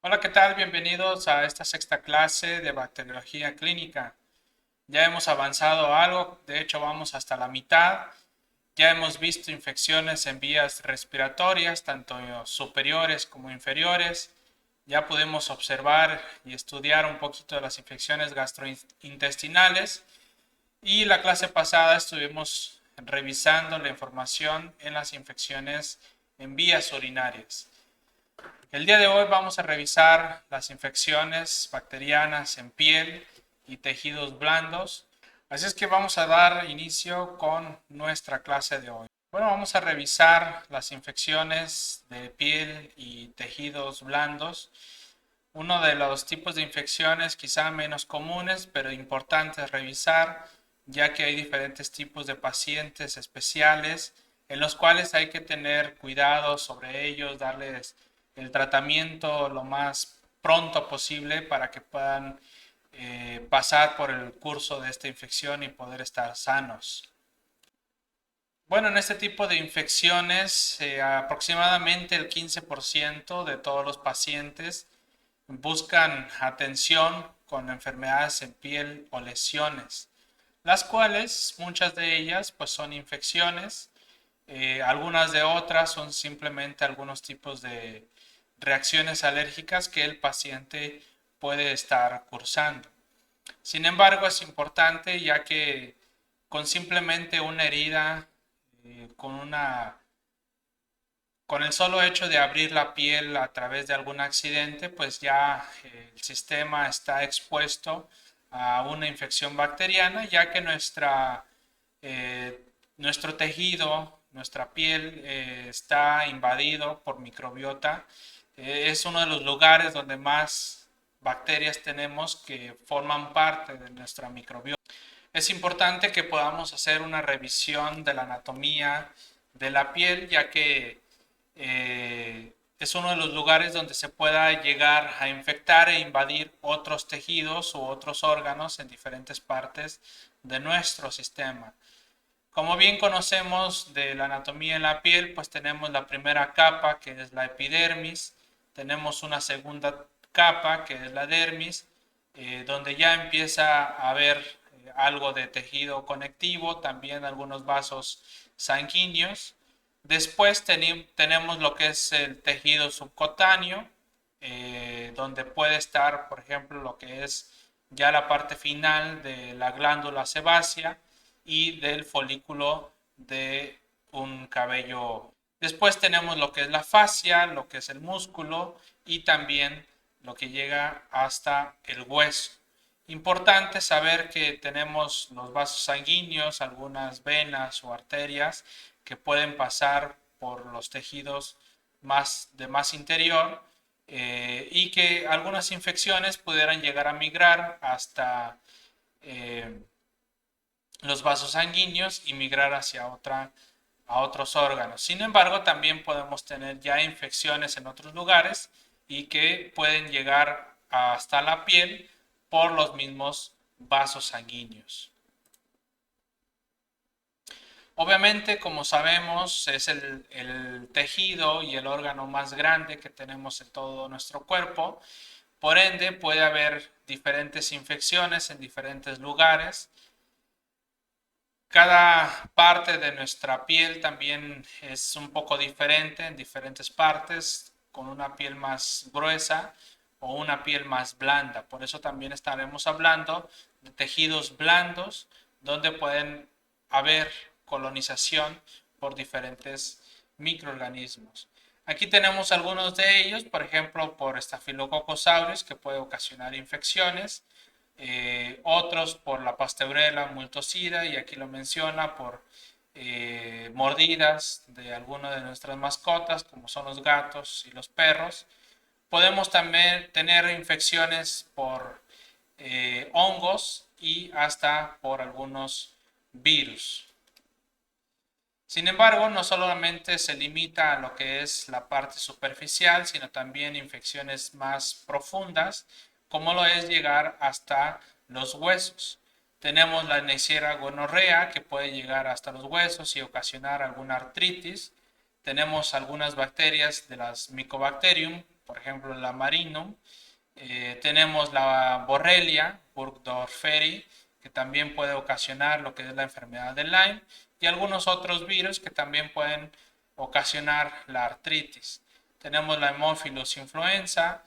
Hola, ¿qué tal? Bienvenidos a esta sexta clase de bacteriología clínica. Ya hemos avanzado algo, de hecho vamos hasta la mitad. Ya hemos visto infecciones en vías respiratorias, tanto superiores como inferiores. Ya pudimos observar y estudiar un poquito de las infecciones gastrointestinales. Y la clase pasada estuvimos revisando la información en las infecciones en vías urinarias. El día de hoy vamos a revisar las infecciones bacterianas en piel y tejidos blandos. Así es que vamos a dar inicio con nuestra clase de hoy. Bueno, vamos a revisar las infecciones de piel y tejidos blandos. Uno de los tipos de infecciones quizá menos comunes, pero importantes revisar, ya que hay diferentes tipos de pacientes especiales en los cuales hay que tener cuidado sobre ellos, darles el tratamiento lo más pronto posible para que puedan pasar por el curso de esta infección y poder estar sanos. Bueno, en este tipo de infecciones, aproximadamente el 15% de todos los pacientes buscan atención con enfermedades en piel o lesiones, las cuales muchas de ellas pues son infecciones, algunas de otras son simplemente algunos tipos de reacciones alérgicas que el paciente puede estar cursando. Sin embargo, es importante ya que con simplemente una herida, con con el solo hecho de abrir la piel a través de algún accidente, pues ya el sistema está expuesto a una infección bacteriana, ya que eh, nuestro tejido, nuestra piel está invadido por microbiota. Es uno de los lugares donde más bacterias tenemos que forman parte de nuestra microbiota. Es importante que podamos hacer una revisión de la anatomía de la piel, ya que es uno de los lugares donde se pueda llegar a infectar e invadir otros tejidos u otros órganos en diferentes partes de nuestro sistema. Como bien conocemos de la anatomía en la piel, pues tenemos la primera capa que es la epidermis, tenemos una segunda capa que es la dermis, donde ya empieza a haber algo de tejido conectivo, también algunos vasos sanguíneos. Después tenemos lo que es el tejido subcutáneo, donde puede estar, por ejemplo, lo que es ya la parte final de la glándula sebácea y del folículo de un cabello. Después tenemos lo que es la fascia, lo que es el músculo y también lo que llega hasta el hueso. Importante saber que tenemos los vasos sanguíneos, algunas venas o arterias que pueden pasar por los tejidos más interior, y que algunas infecciones pudieran llegar a migrar hasta eh, los vasos sanguíneos y migrar a otros órganos. Sin embargo, también podemos tener ya infecciones en otros lugares y que pueden llegar hasta la piel por los mismos vasos sanguíneos. Obviamente, como sabemos, es el tejido y el órgano más grande que tenemos en todo nuestro cuerpo. Por ende, puede haber diferentes infecciones en diferentes lugares. Cada parte de nuestra piel también es un poco diferente en diferentes partes, con una piel más gruesa o una piel más blanda. Por eso también estaremos hablando de tejidos blandos, donde pueden haber colonización por diferentes microorganismos. Aquí tenemos algunos de ellos, por ejemplo, por Staphylococcus aureus, que puede ocasionar infecciones, otros por la Pasteurella multocida, y aquí lo menciona por mordidas de alguna de nuestras mascotas, como son los gatos y los perros. Podemos también tener infecciones por hongos y hasta por algunos virus. Sin embargo, no solamente se limita a lo que es la parte superficial, sino también infecciones más profundas, como lo es llegar hasta los huesos. Tenemos la Neisseria gonorrea, que puede llegar hasta los huesos y ocasionar alguna artritis. Tenemos algunas bacterias de las Mycobacterium, por por ejemplo la Marinum. Tenemos la Borrelia burgdorferi, que también puede ocasionar lo que es la enfermedad de Lyme, y algunos otros virus que también pueden ocasionar la artritis. Tenemos la Haemophilus influenzae,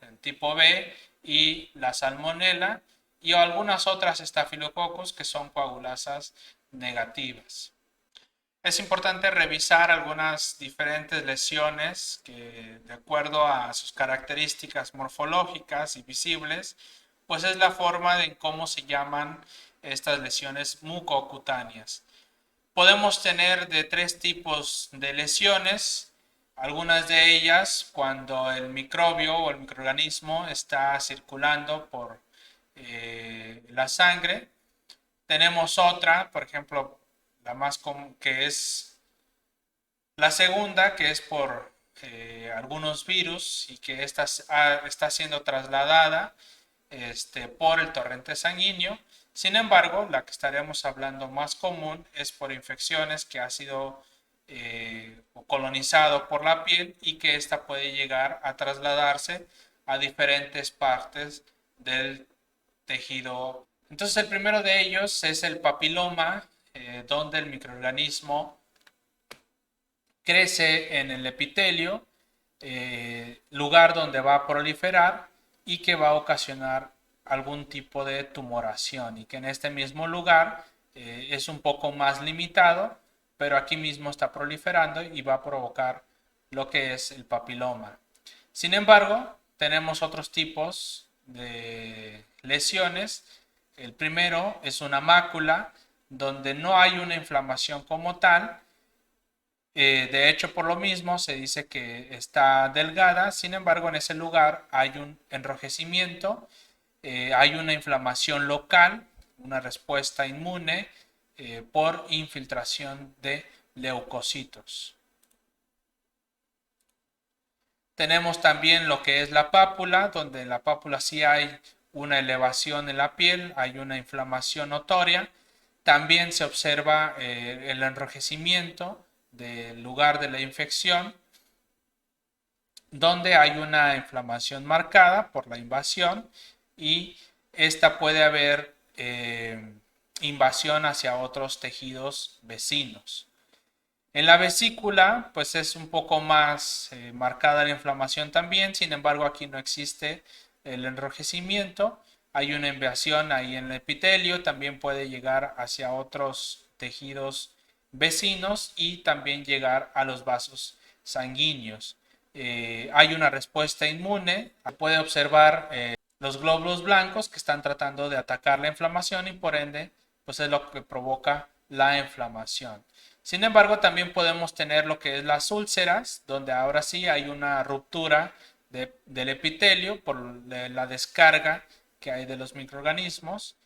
el tipo B, y la Salmonella, y algunas otras estafilococos que son coagulasas negativas. Es importante revisar algunas diferentes lesiones que, de acuerdo a sus características morfológicas y visibles, pues es la forma en cómo se llaman estas lesiones mucocutáneas. Podemos tener de tres tipos de lesiones, algunas de ellas cuando el microbio o el microorganismo está circulando por la sangre. Tenemos otra, por ejemplo, la más común, que es la segunda, que es por algunos virus y que está siendo trasladada por el torrente sanguíneo. Sin embargo, la que estaremos hablando más común es por infecciones que ha sido colonizado por la piel y que ésta puede llegar a trasladarse a diferentes partes del tejido. Entonces, el primero de ellos es el papiloma, donde el microorganismo crece en el epitelio, lugar donde va a proliferar y que va a ocasionar algún tipo de tumoración, y que en este mismo lugar es un poco más limitado, pero aquí mismo está proliferando y va a provocar lo que es el papiloma. Sin embargo, tenemos otros tipos de lesiones. El primero es una mácula, donde no hay una inflamación como tal. De hecho, por lo mismo se dice que está delgada. Sin embargo, en ese lugar hay un enrojecimiento, hay una inflamación local, una respuesta inmune por infiltración de leucocitos. Tenemos también lo que es la pápula, donde en la pápula sí hay una elevación en la piel, hay una inflamación notoria. También se observa el enrojecimiento del lugar de la infección, donde hay una inflamación marcada por la invasión, y esta puede haber invasión hacia otros tejidos vecinos. En la vesícula, pues es un poco más marcada la inflamación también. Sin embargo, aquí no existe el enrojecimiento. Hay una invasión ahí en el epitelio, también puede llegar hacia otros tejidos vecinos y también llegar a los vasos sanguíneos. Hay una respuesta inmune. Puede observar los glóbulos blancos que están tratando de atacar la inflamación, y por ende, pues es lo que provoca la inflamación. Sin embargo, también podemos tener lo que es las úlceras, donde ahora sí hay una ruptura del epitelio por la descarga que hay de los microorganismos,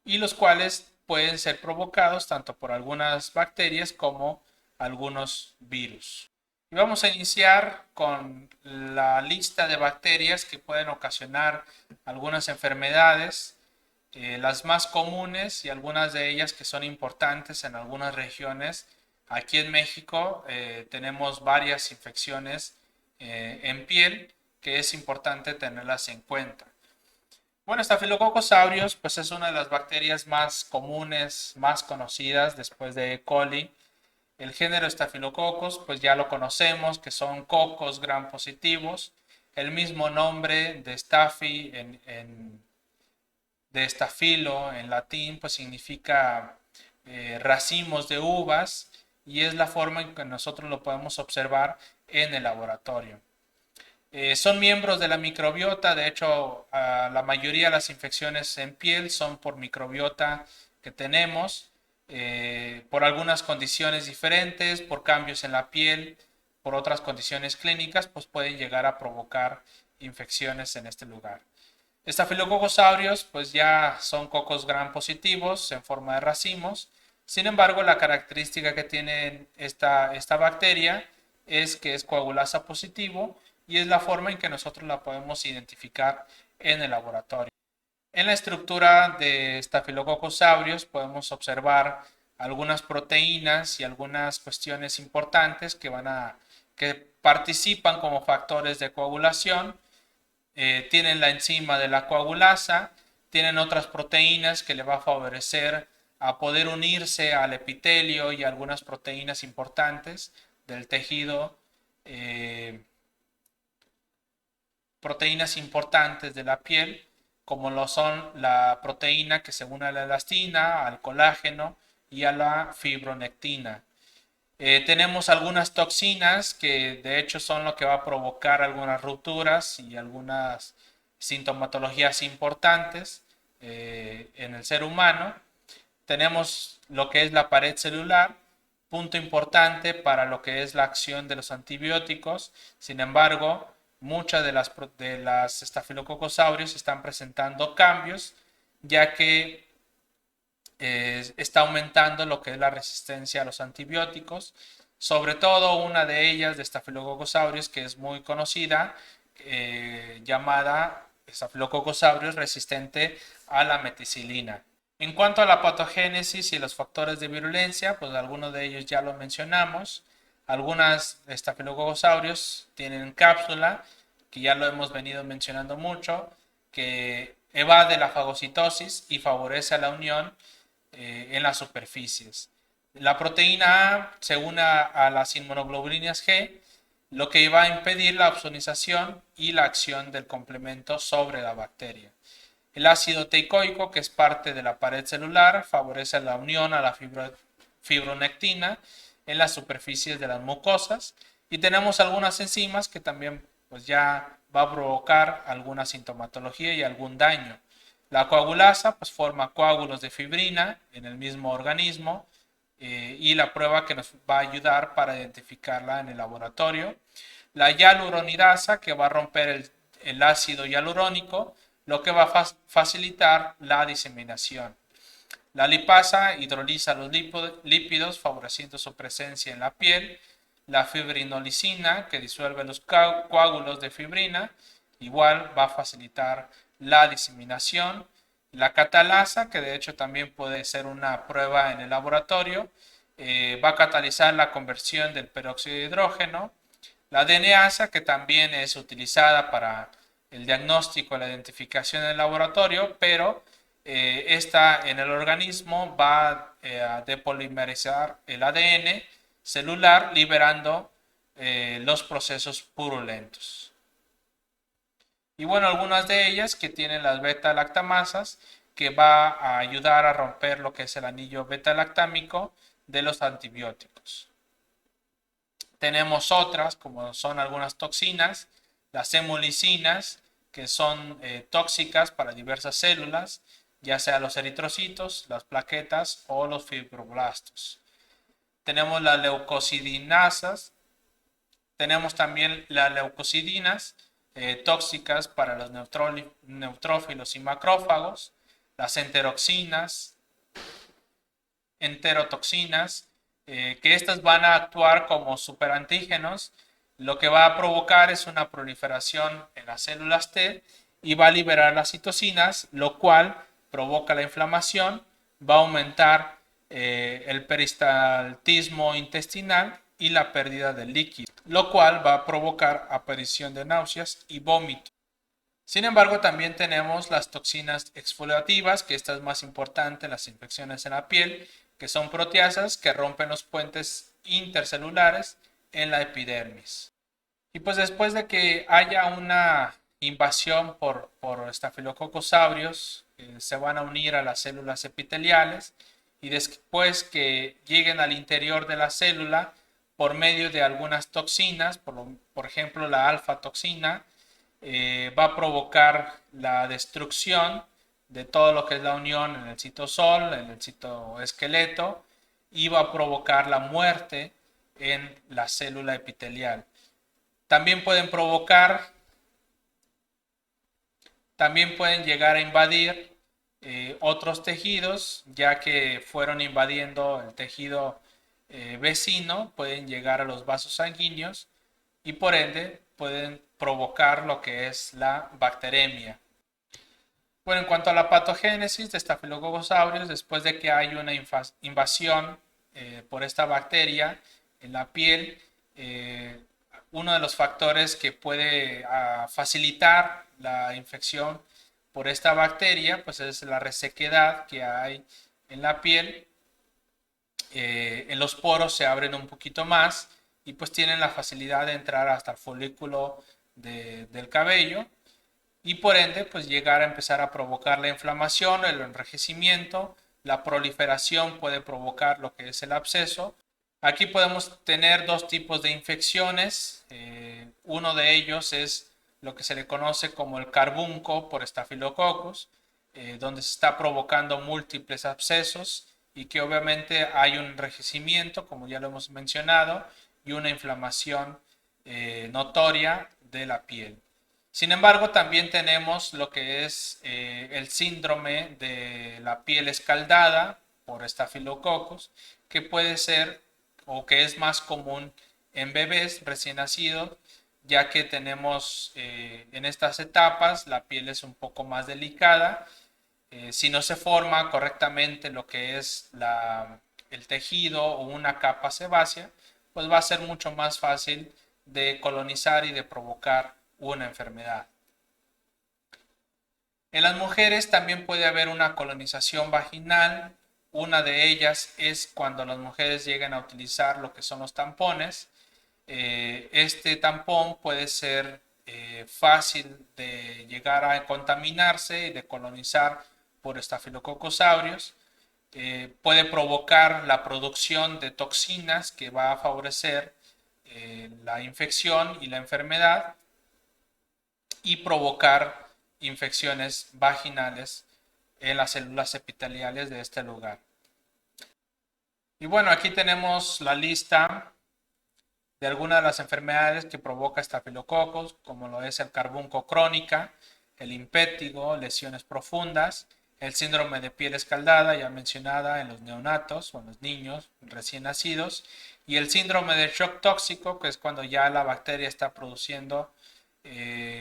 y los cuales pueden ser provocados tanto por algunas bacterias como algunos virus. Y vamos a iniciar con la lista de bacterias que pueden ocasionar algunas enfermedades. Las más comunes y algunas de ellas que son importantes en algunas regiones. Aquí en México tenemos varias infecciones en piel que es importante tenerlas en cuenta. Bueno, Staphylococcus aureus pues es una de las bacterias más comunes, más conocidas después de E. coli. El género Staphylococcus pues ya lo conocemos, que son cocos gram positivos. El mismo nombre de Staphy de estafilo en latín pues significa racimos de uvas, y es la forma en que nosotros lo podemos observar en el laboratorio. Son miembros de la microbiota. De hecho, la mayoría de las infecciones en piel son por microbiota que tenemos, por algunas condiciones diferentes, por cambios en la piel, por otras condiciones clínicas, pues pueden llegar a provocar infecciones en este lugar. Staphylococcus aureus pues ya son cocos gram positivos en forma de racimos. Sin embargo, la característica que tiene esta bacteria es que es coagulasa positivo, y es la forma en que nosotros la podemos identificar en el laboratorio. En la estructura de Staphylococcus aureus podemos observar algunas proteínas y algunas cuestiones importantes que participan como factores de coagulación, tienen la enzima de la coagulasa, tienen otras proteínas que le va a favorecer a poder unirse al epitelio y algunas proteínas importantes del tejido, proteínas importantes de la piel, como lo son la proteína que se une a la elastina, al colágeno y a la fibronectina. Tenemos algunas toxinas que de hecho son lo que va a provocar algunas rupturas y algunas sintomatologías importantes en el ser humano. Tenemos lo que es la pared celular, punto importante para lo que es la acción de los antibióticos. Sin embargo, muchas de las Staphylococcus aureus están presentando cambios, ya que está aumentando lo que es la resistencia a los antibióticos, sobre todo una de ellas de Staphylococcus aureus que es muy conocida, llamada Staphylococcus aureus resistente a la meticilina. En cuanto a la patogénesis y los factores de virulencia, pues algunos de ellos ya lo mencionamos. Algunas Staphylococcus aureus tienen cápsula, que ya lo hemos venido mencionando mucho, que evade la fagocitosis y favorece la unión en las superficies. La proteína A se une a las inmunoglobulinas G, lo que va a impedir la opsonización y la acción del complemento sobre la bacteria. El ácido teicoico, que es parte de la pared celular, favorece la unión a la fibronectina en las superficies de las mucosas. Y tenemos algunas enzimas que también pues, ya va a provocar alguna sintomatología y algún daño. La coagulasa pues, forma coágulos de fibrina en el mismo organismo y la prueba que nos va a ayudar para identificarla en el laboratorio. La hialuronidasa, que va a romper el ácido hialurónico, lo que va a facilitar la diseminación. La lipasa hidroliza los lípidos, favoreciendo su presencia en la piel. La fibrinolicina, que disuelve los coágulos de fibrina, igual va a facilitar la diseminación. La catalasa, que de hecho también puede ser una prueba en el laboratorio, va a catalizar la conversión del peróxido de hidrógeno. La DNasa, que también es utilizada para el diagnóstico, la identificación en el laboratorio, pero esta en el organismo va a depolimerizar el ADN celular, liberando los procesos purulentos. Y bueno, algunas de ellas que tienen las beta-lactamasas, que va a ayudar a romper lo que es el anillo beta-lactámico de los antibióticos. Tenemos otras, como son algunas toxinas, las hemolicinas, que son tóxicas para diversas células, ya sea los eritrocitos, las plaquetas o los fibroblastos. Tenemos las leucocidinasas, tenemos también las leucocidinas, tóxicas para los neutrófilos y macrófagos, las enterotoxinas, que estas van a actuar como superantígenos, lo que va a provocar es una proliferación en las células T y va a liberar las citocinas, lo cual provoca la inflamación, va a aumentar el peristaltismo intestinal y la pérdida de líquido, lo cual va a provocar aparición de náuseas y vómito. Sin embargo, también tenemos las toxinas exfoliativas, que esta es más importante en las infecciones en la piel, que son proteasas que rompen los puentes intercelulares en la epidermis. Y pues después de que haya una invasión por Staphylococcus aureus, se van a unir a las células epiteliales y después que lleguen al interior de la célula por medio de algunas toxinas, por ejemplo la alfa-toxina, va a provocar la destrucción de todo lo que es la unión en el citosol, en el citoesqueleto, y va a provocar la muerte en la célula epitelial. También pueden llegar a invadir otros tejidos, ya que fueron invadiendo el tejido vecino, pueden llegar a los vasos sanguíneos y por ende pueden provocar lo que es la bacteremia. Bueno, en cuanto a la patogénesis de Staphylococcus aureus, después de que hay una invasión por esta bacteria en la piel, uno de los factores que puede facilitar la infección por esta bacteria, pues es la resequedad que hay en la piel. En los poros se abren un poquito más y pues tienen la facilidad de entrar hasta el folículo del cabello y por ende pues llegar a empezar a provocar la inflamación, el enrojecimiento, la proliferación puede provocar lo que es el absceso. Aquí podemos tener dos tipos de infecciones. Uno de ellos es lo que se le conoce como el carbunco por Staphylococcus, donde se está provocando múltiples abscesos y que obviamente hay un enrojecimiento, como ya lo hemos mencionado, y una inflamación notoria de la piel. Sin embargo, también tenemos lo que es el síndrome de la piel escaldada por Staphylococcus, que puede ser o que es más común en bebés recién nacidos, ya que tenemos en estas etapas la piel es un poco más delicada. Si no se forma correctamente lo que es el tejido o una capa sebácea, pues va a ser mucho más fácil de colonizar y de provocar una enfermedad. En las mujeres también puede haber una colonización vaginal. Una de ellas es cuando las mujeres llegan a utilizar lo que son los tampones. Este tampón puede ser fácil de llegar a contaminarse y de colonizar por Staphylococcus aureus. Puede provocar la producción de toxinas que va a favorecer la infección y la enfermedad y provocar infecciones vaginales en las células epiteliales de este lugar. Y bueno, aquí tenemos la lista de algunas de las enfermedades que provoca estafilococos, como lo es el carbunco crónica, el impétigo, lesiones profundas, el síndrome de piel escaldada, ya mencionada en los neonatos o en los niños recién nacidos, y el síndrome de shock tóxico, que es cuando ya la bacteria está produciendo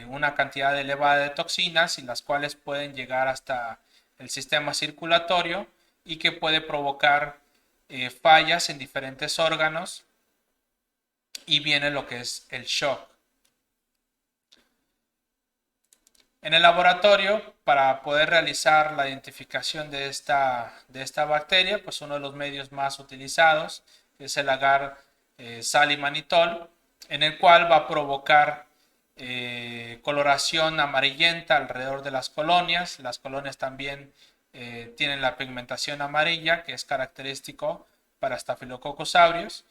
una cantidad elevada de toxinas y las cuales pueden llegar hasta el sistema circulatorio y que puede provocar fallas en diferentes órganos y viene lo que es el shock. En el laboratorio, para poder realizar la identificación de esta bacteria, pues uno de los medios más utilizados es el agar sal-imanitol, en el cual va a provocar coloración amarillenta alrededor de las colonias. Las colonias también tienen la pigmentación amarilla, que es característico para Staphylococcus aureus.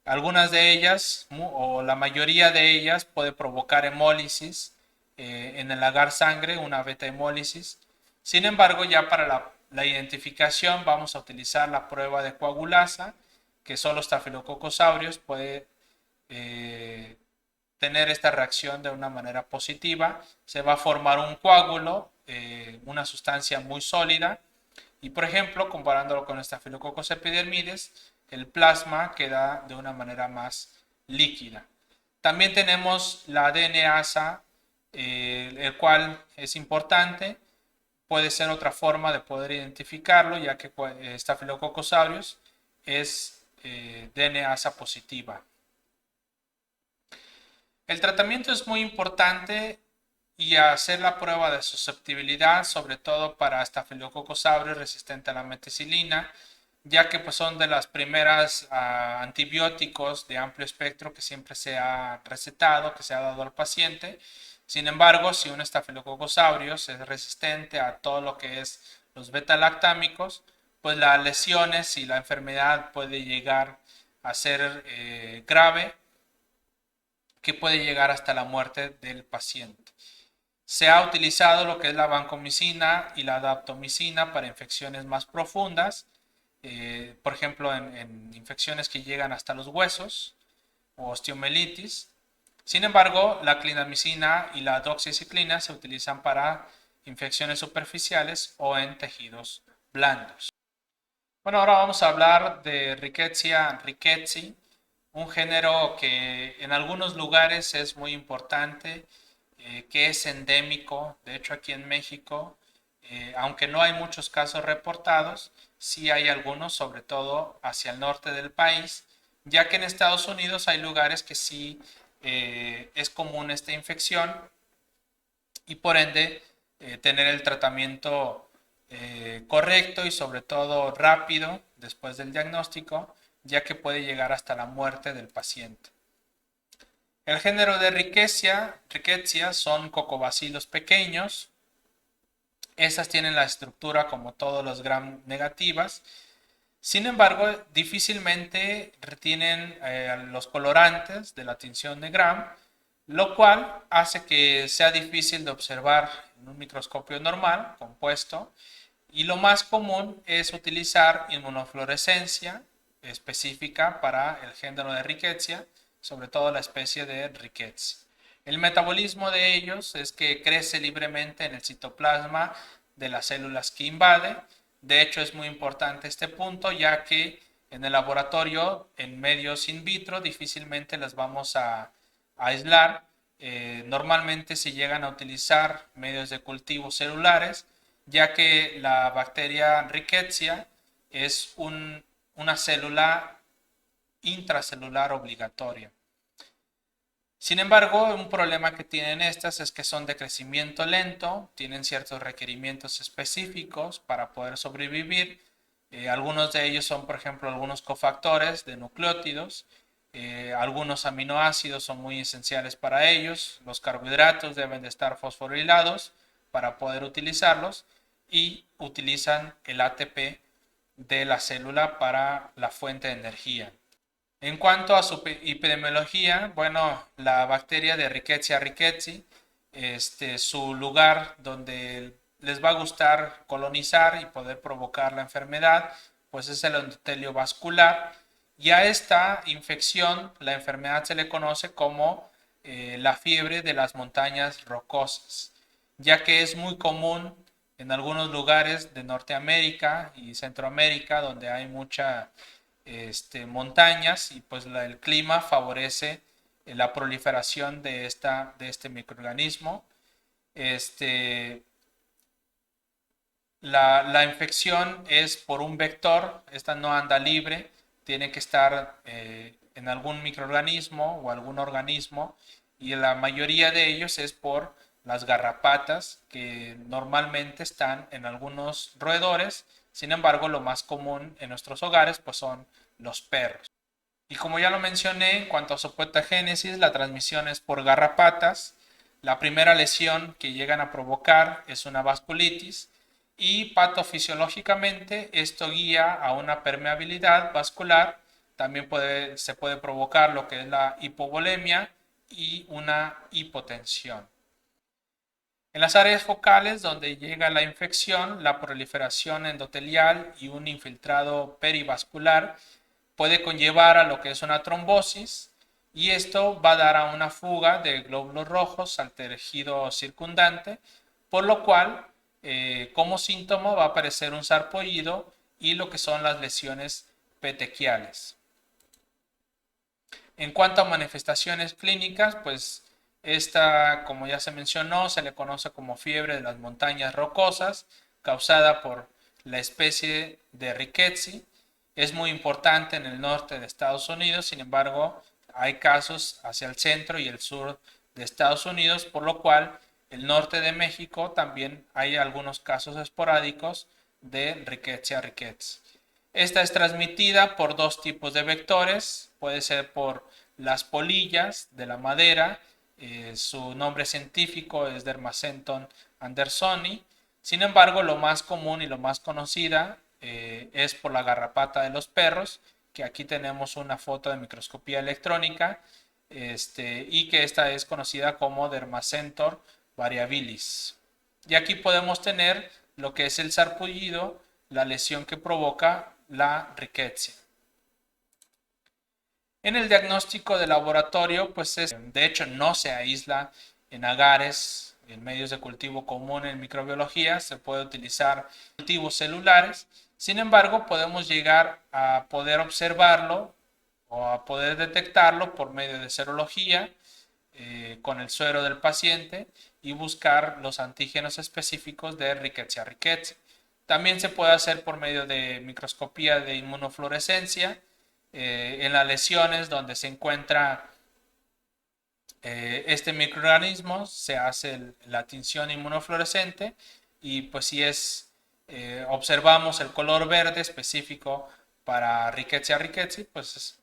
Algunas de ellas, o la mayoría de ellas, puede provocar hemólisis en el agar sangre, una beta hemólisis. Sin embargo, ya para la identificación vamos a utilizar la prueba de coagulasa, que solo Staphylococcus aureus puede tener esta reacción de una manera positiva. Se va a formar un coágulo, una sustancia muy sólida, y por ejemplo, comparándolo con Staphylococcus epidermidis, el plasma queda de una manera más líquida. También tenemos la DNasa, el cual es importante, puede ser otra forma de poder identificarlo, ya que Staphylococcus aureus es DNasa positiva. El tratamiento es muy importante y hacer la prueba de susceptibilidad, sobre todo para Staphylococcus aureus resistente a la meticilina, ya que pues, son de las primeras antibióticos de amplio espectro que siempre se ha recetado, que se ha dado al paciente. Sin embargo, si un Staphylococcus aureus es resistente a todo lo que es los beta-lactámicos, pues las lesiones y la enfermedad puede llegar a ser grave, que puede llegar hasta la muerte del paciente. Se ha utilizado lo que es la vancomicina y la daptomicina para infecciones más profundas, por ejemplo en infecciones que llegan hasta los huesos o osteomelitis. Sin embargo, la clindamicina y la doxiciclina se utilizan para infecciones superficiales o en tejidos blandos. Bueno, ahora vamos a hablar de Rickettsia rickettsii, un género que en algunos lugares es muy importante, que es endémico. De hecho, aquí en México, aunque no hay muchos casos reportados, sí hay algunos, sobre todo hacia el norte del país, ya que en Estados Unidos hay lugares que sí es común esta infección y por ende tener el tratamiento correcto y sobre todo rápido después del diagnóstico, ya que puede llegar hasta la muerte del paciente. El género de Rickettsia son cocobacilos pequeños. Estas tienen la estructura como todos los gram negativas. Sin embargo, difícilmente retienen los colorantes de la tinción de Gram, lo cual hace que sea difícil de observar en un microscopio normal, compuesto, y lo más común es utilizar inmunofluorescencia específica para el género de Rickettsia, sobre todo la especie de Ricketts. El metabolismo de ellos es que crece libremente en el citoplasma de las células que invade. De hecho, es muy importante este punto, ya que en el laboratorio, en medios in vitro, difícilmente las vamos a aislar. Normalmente se llegan a utilizar medios de cultivo celulares, ya que la bacteria Rickettsia es una célula intracelular obligatoria. Sin embargo, un problema que tienen estas es que son de crecimiento lento, tienen ciertos requerimientos específicos para poder sobrevivir. Algunos de ellos son, por ejemplo, algunos cofactores de nucleótidos. Algunos aminoácidos son muy esenciales para ellos. Los carbohidratos deben de estar fosforilados para poder utilizarlos y utilizan el ATP de la célula para la fuente de energía. En cuanto a su epidemiología, bueno, la bacteria de Rickettsia rickettsii, su lugar donde les va a gustar colonizar y poder provocar la enfermedad, pues es el endotelio vascular. Y a esta infección, la enfermedad se le conoce como la fiebre de las montañas rocosas, ya que es muy común en algunos lugares de Norteamérica y Centroamérica, donde hay mucha montañas y pues el clima favorece la proliferación de este microorganismo. La infección es por un vector, esta no anda libre, tiene que estar en algún microorganismo o algún organismo, y la mayoría de ellos es por las garrapatas que normalmente están en algunos roedores. Sin embargo, lo más común en nuestros hogares pues son los perros. Y como ya lo mencioné, en cuanto a su patogénesis, la transmisión es por garrapatas. La primera lesión que llegan a provocar es una vasculitis y patofisiológicamente esto guía a una permeabilidad vascular. También se puede provocar lo que es la hipovolemia y una hipotensión. En las áreas focales donde llega la infección, la proliferación endotelial y un infiltrado perivascular puede conllevar a lo que es una trombosis, y esto va a dar a una fuga de glóbulos rojos al tejido circundante, por lo cual como síntoma va a aparecer un sarpullido y lo que son las lesiones petequiales. En cuanto a manifestaciones clínicas, pues esta, como ya se mencionó, se le conoce como fiebre de las montañas rocosas, causada por la especie de Rickettsia. Es muy importante en el norte de Estados Unidos, sin embargo, hay casos hacia el centro y el sur de Estados Unidos, por lo cual el norte de México también hay algunos casos esporádicos de Rickettsia ricketts. Esta es transmitida por dos tipos de vectores, puede ser por las polillas de la madera, su nombre científico es Dermacenton andersoni. Sin embargo, lo más común y lo más conocida es por la garrapata de los perros, que aquí tenemos una foto de microscopía electrónica, y que esta es conocida como Dermacentor variabilis. Y aquí podemos tener lo que es el sarpullido, la lesión que provoca la riqueza. En el diagnóstico de laboratorio, pues de hecho no se aísla en agares, en medios de cultivo común en microbiología, se puede utilizar cultivos celulares. Sin embargo, podemos llegar a poder observarlo o a poder detectarlo por medio de serología con el suero del paciente y buscar los antígenos específicos de Rickettsia ricketts. También se puede hacer por medio de microscopía de inmunofluorescencia en las lesiones donde se encuentra Este microorganismo se hace la tinción inmunofluorescente y pues si observamos el color verde específico para Rickettsia rickettsii, pues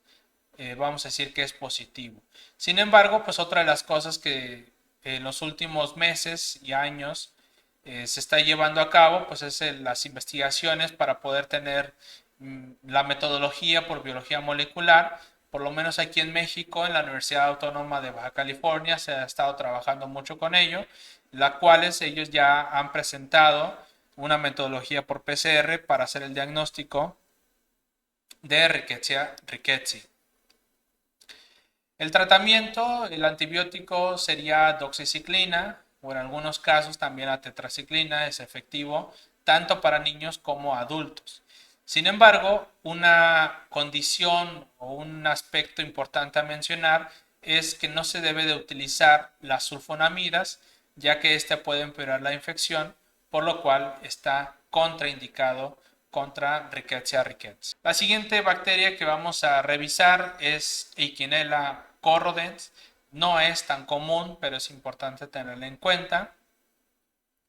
vamos a decir que es positivo. Sin embargo, pues otra de las cosas que en los últimos meses y años se está llevando a cabo, pues es las investigaciones para poder tener la metodología por biología molecular. Por lo menos aquí en México, en la Universidad Autónoma de Baja California, se ha estado trabajando mucho con ello, la cuales ellos ya han presentado una metodología por PCR para hacer el diagnóstico de Rickettsia rickettsii. El tratamiento, el antibiótico sería doxiciclina o en algunos casos también la tetraciclina es efectivo tanto para niños como adultos. Sin embargo, una condición o un aspecto importante a mencionar es que no se debe de utilizar las sulfonamidas ya que ésta puede empeorar la infección, por lo cual está contraindicado contra Rickettsia rickettsii. La siguiente bacteria que vamos a revisar es Eikenella corrodens. No es tan común, pero es importante tenerla en cuenta.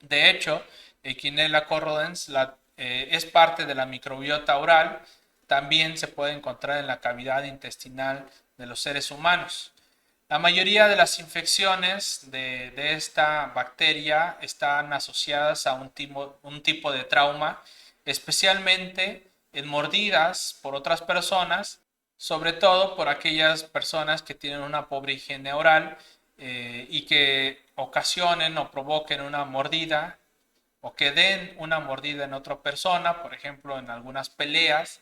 De hecho, Eikenella corrodens es parte de la microbiota oral. También se puede encontrar en la cavidad intestinal de los seres humanos. La mayoría de las infecciones de esta bacteria están asociadas a un tipo de trauma, especialmente en mordidas por otras personas, sobre todo por aquellas personas que tienen una pobre higiene oral y que ocasionen o provoquen una mordida o que den una mordida en otra persona, por ejemplo, en algunas peleas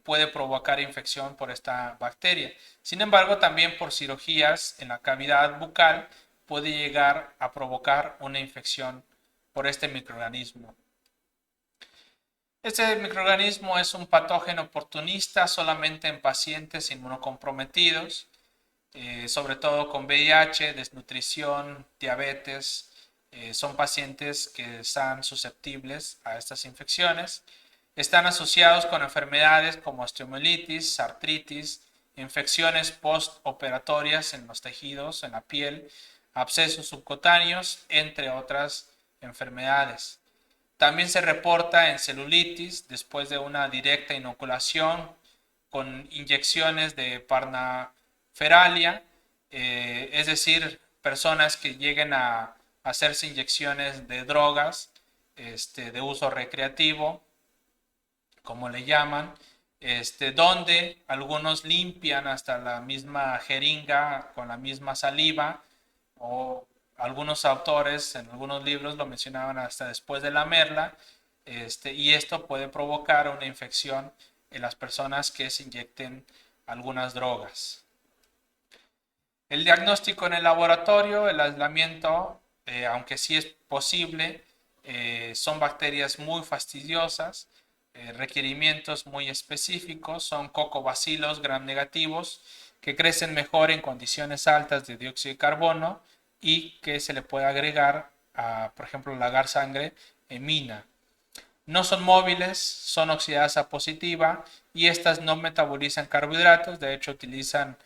puede provocar infección por esta bacteria. Sin embargo, también por cirugías en la cavidad bucal puede llegar a provocar una infección por este microorganismo. Este microorganismo es un patógeno oportunista solamente en pacientes inmunocomprometidos, sobre todo con VIH, desnutrición, diabetes. Son pacientes que están susceptibles a estas infecciones. Están asociados con enfermedades como osteomielitis, artritis, infecciones postoperatorias en los tejidos, en la piel, abscesos subcutáneos, entre otras enfermedades. También se reporta en celulitis después de una directa inoculación con inyecciones de parnaferalia, es decir, personas que lleguen a hacerse inyecciones de drogas de uso recreativo, como le llaman, donde algunos limpian hasta la misma jeringa con la misma saliva, o algunos autores en algunos libros lo mencionaban hasta después de lamerla, y esto puede provocar una infección en las personas que se inyecten algunas drogas. El diagnóstico en el laboratorio, el aislamiento, aunque sí es posible, son bacterias muy fastidiosas, requerimientos muy específicos, son cocobacilos gram negativos que crecen mejor en condiciones altas de dióxido de carbono y que se le puede agregar a, por ejemplo, la agar sangre emina. No son móviles, son oxidasa positiva y estas no metabolizan carbohidratos, de hecho utilizan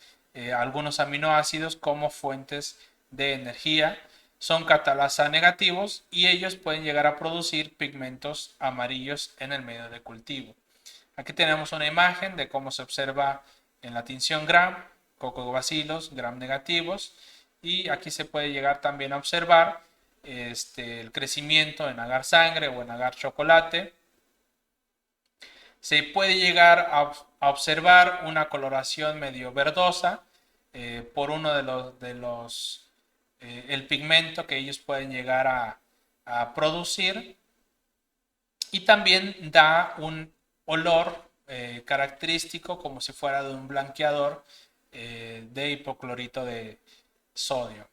algunos aminoácidos como fuentes de energía. Son catalasa negativos y ellos pueden llegar a producir pigmentos amarillos en el medio de cultivo. Aquí tenemos una imagen de cómo se observa en la tinción gram, cocobacilos gram negativos, y aquí se puede llegar también a observar el crecimiento en agar sangre o en agar chocolate. Se puede llegar a observar una coloración medio verdosa por uno el pigmento que ellos pueden llegar a producir, y también da un olor característico como si fuera de un blanqueador de hipoclorito de sodio.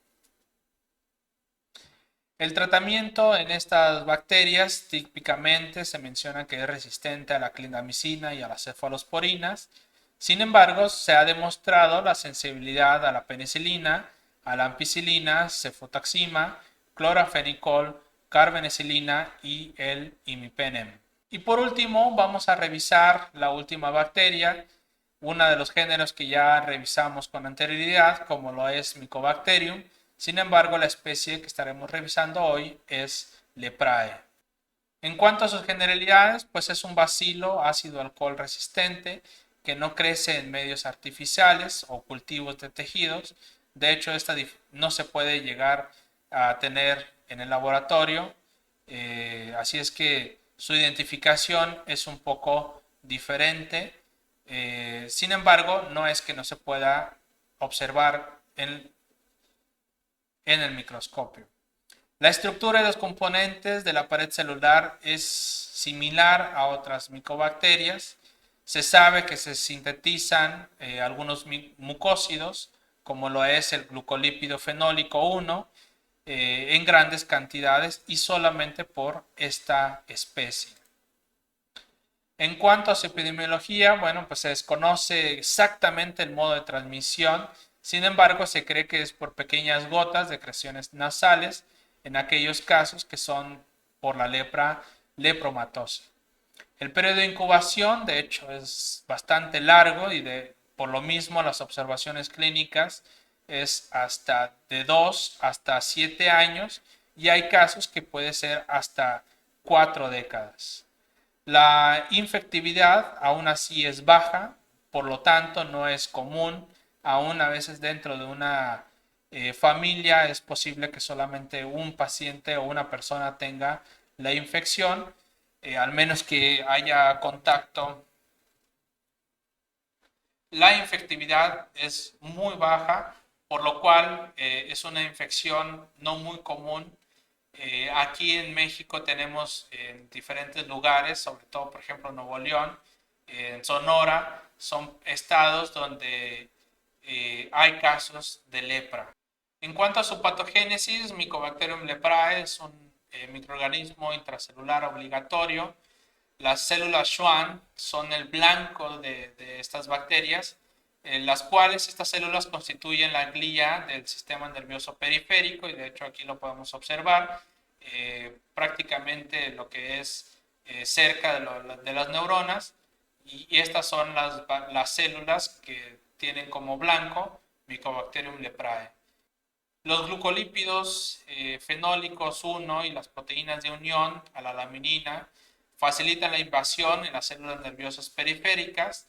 El tratamiento en estas bacterias típicamente se menciona que es resistente a la clindamicina y a las cefalosporinas. Sin embargo, se ha demostrado la sensibilidad a la penicilina, a la ampicilina, cefotaxima, clorafenicol, carbenicilina y el imipenem. Y por último, vamos a revisar la última bacteria uno de los géneros que ya revisamos con anterioridad, como lo es Mycobacterium. Sin embargo, la especie que estaremos revisando hoy es Leprae. En cuanto a sus generalidades, pues es un bacilo ácido alcohol resistente que no crece en medios artificiales o cultivos de tejidos. De hecho, esta no se puede llegar a tener en el laboratorio. Así es que su identificación es un poco diferente. Sin embargo, no es que no se pueda observar en el microscopio. La estructura de los componentes de la pared celular es similar a otras micobacterias. Se sabe que se sintetizan algunos mucósidos, como lo es el glucolípido fenólico 1, en grandes cantidades y solamente por esta especie. En cuanto a su epidemiología, bueno, pues se desconoce exactamente el modo de transmisión. Sin embargo, se cree que es por pequeñas gotas de secreciones nasales en aquellos casos que son por la lepra lepromatosa. El periodo de incubación, de hecho, es bastante largo y por lo mismo las observaciones clínicas es hasta de 2 hasta 7 años y hay casos que puede ser hasta 4 décadas. La infectividad aún así es baja, por lo tanto no es común, aún a veces dentro de una familia es posible que solamente un paciente o una persona tenga la infección, al menos que haya contacto. La infectividad es muy baja, por lo cual es una infección no muy común. Aquí en México tenemos en diferentes lugares, sobre todo por ejemplo Nuevo León, en Sonora, son estados donde hay casos de lepra. En cuanto a su patogénesis, Mycobacterium leprae es un microorganismo intracelular obligatorio. Las células Schwann son el blanco de estas bacterias, las cuales estas células constituyen la glía del sistema nervioso periférico y de hecho aquí lo podemos observar prácticamente lo que es cerca de las neuronas y estas son las células que tienen como blanco Mycobacterium leprae. Los glucolípidos fenólicos 1 y las proteínas de unión a la laminina facilitan la invasión en las células nerviosas periféricas,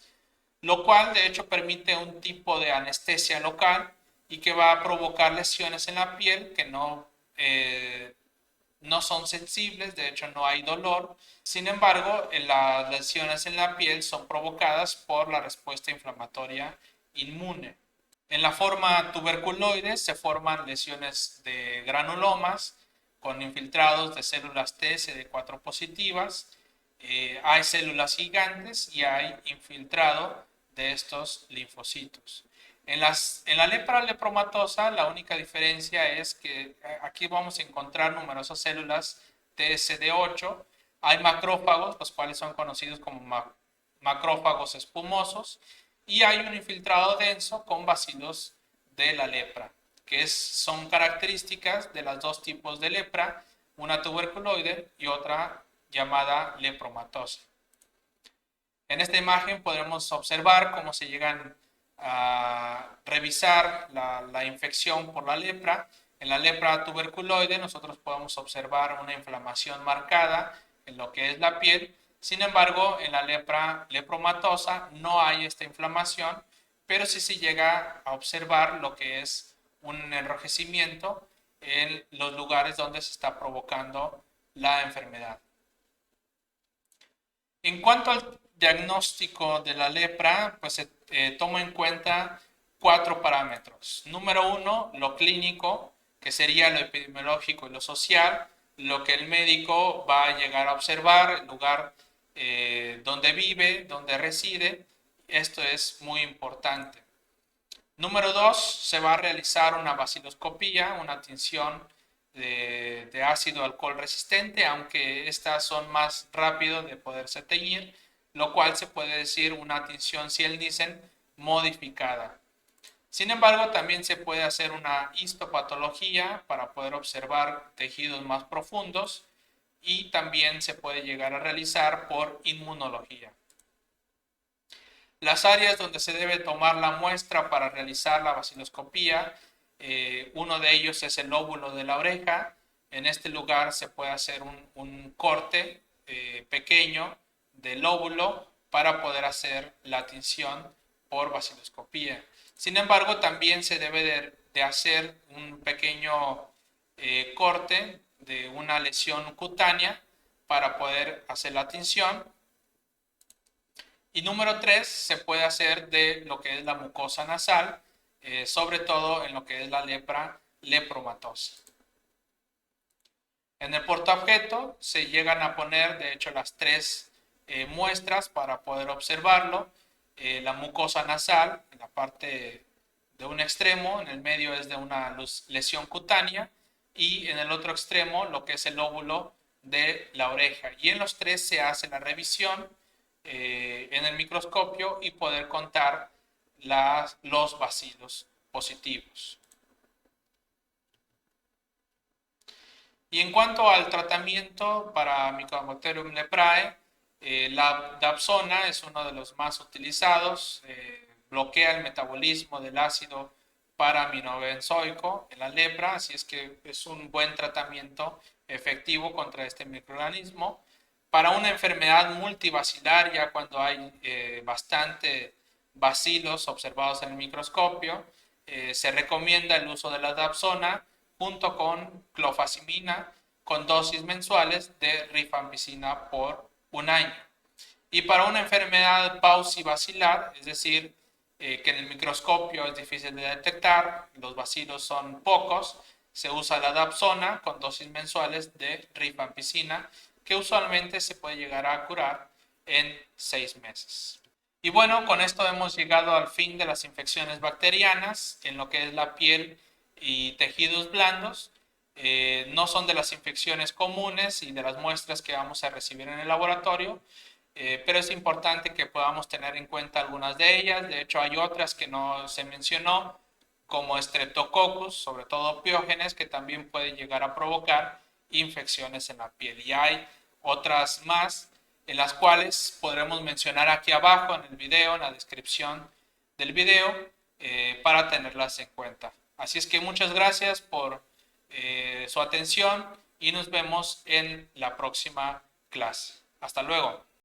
lo cual de hecho permite un tipo de anestesia local y que va a provocar lesiones en la piel que no son sensibles, de hecho no hay dolor. Sin embargo, las lesiones en la piel son provocadas por la respuesta inflamatoria inmune. En la forma tuberculoide se forman lesiones de granulomas con infiltrados de células T CD4 positivas. Hay células gigantes y hay infiltrado de estos linfocitos. En la lepra lepromatosa, la única diferencia es que aquí vamos a encontrar numerosas células TSD8. Hay macrófagos, los cuales son conocidos como macrófagos espumosos, y hay un infiltrado denso con bacilos de la lepra, que son características de los dos tipos de lepra, una tuberculoide y otra llamada lepromatosa. En esta imagen podemos observar cómo se llegan a revisar la infección por la lepra. En la lepra tuberculoide nosotros podemos observar una inflamación marcada en lo que es la piel. Sin embargo, en la lepra lepromatosa no hay esta inflamación, pero sí se llega a observar lo que es un enrojecimiento en los lugares donde se está provocando la enfermedad. En cuanto al diagnóstico de la lepra, pues se toma en cuenta 4 parámetros. Número 1, lo clínico, que sería lo epidemiológico y lo social, lo que el médico va a llegar a observar, el lugar donde vive, donde reside. Esto es muy importante. Número 2, se va a realizar una baciloscopía, una tinción de ácido alcohol resistente, aunque estas son más rápido de poderse teñir, lo cual se puede decir una tinción Ciel-Nielsen modificada. Sin embargo, también se puede hacer una histopatología para poder observar tejidos más profundos y también se puede llegar a realizar por inmunología. Las áreas donde se debe tomar la muestra para realizar la baciloscopía, uno de ellos es el lóbulo de la oreja. En este lugar se puede hacer un corte pequeño del lóbulo para poder hacer la tinción por baciloscopía. Sin embargo, también se debe de hacer un pequeño corte de una lesión cutánea para poder hacer la tinción. Y número 3, se puede hacer de lo que es la mucosa nasal, sobre todo en lo que es la lepra lepromatosa. En el portaobjeto se llegan a poner, de hecho, las tres muestras para poder observarlo. La mucosa nasal, en la parte de un extremo, en el medio es de una lesión cutánea, y en el otro extremo lo que es el lóbulo de la oreja. Y en los tres se hace la revisión en el microscopio y poder contar los bacilos positivos. Y en cuanto al tratamiento para Mycobacterium leprae, la dapsona es uno de los más utilizados, bloquea el metabolismo del ácido para-aminobenzoico en la lepra, así es que es un buen tratamiento efectivo contra este microorganismo. Para una enfermedad multibacilar, ya cuando hay bastante bacilos observados en el microscopio, se recomienda el uso de la dapsona junto con clofazimina con dosis mensuales de rifampicina por un año. Y para una enfermedad paucibacilar, es decir, que en el microscopio es difícil de detectar, los bacilos son pocos, se usa la dapsona con dosis mensuales de rifampicina, que usualmente se puede llegar a curar en 6 meses. Y bueno, con esto hemos llegado al fin de las infecciones bacterianas en lo que es la piel y tejidos blandos. No son de las infecciones comunes y de las muestras que vamos a recibir en el laboratorio, pero es importante que podamos tener en cuenta algunas de ellas. De hecho, hay otras que no se mencionó, como Streptococcus, sobre todo Piógenes, que también pueden llegar a provocar infecciones en la piel. Y hay otras más en las cuales podremos mencionar aquí abajo en el video, en la descripción del video, para tenerlas en cuenta. Así es que muchas gracias por su atención y nos vemos en la próxima clase. Hasta luego.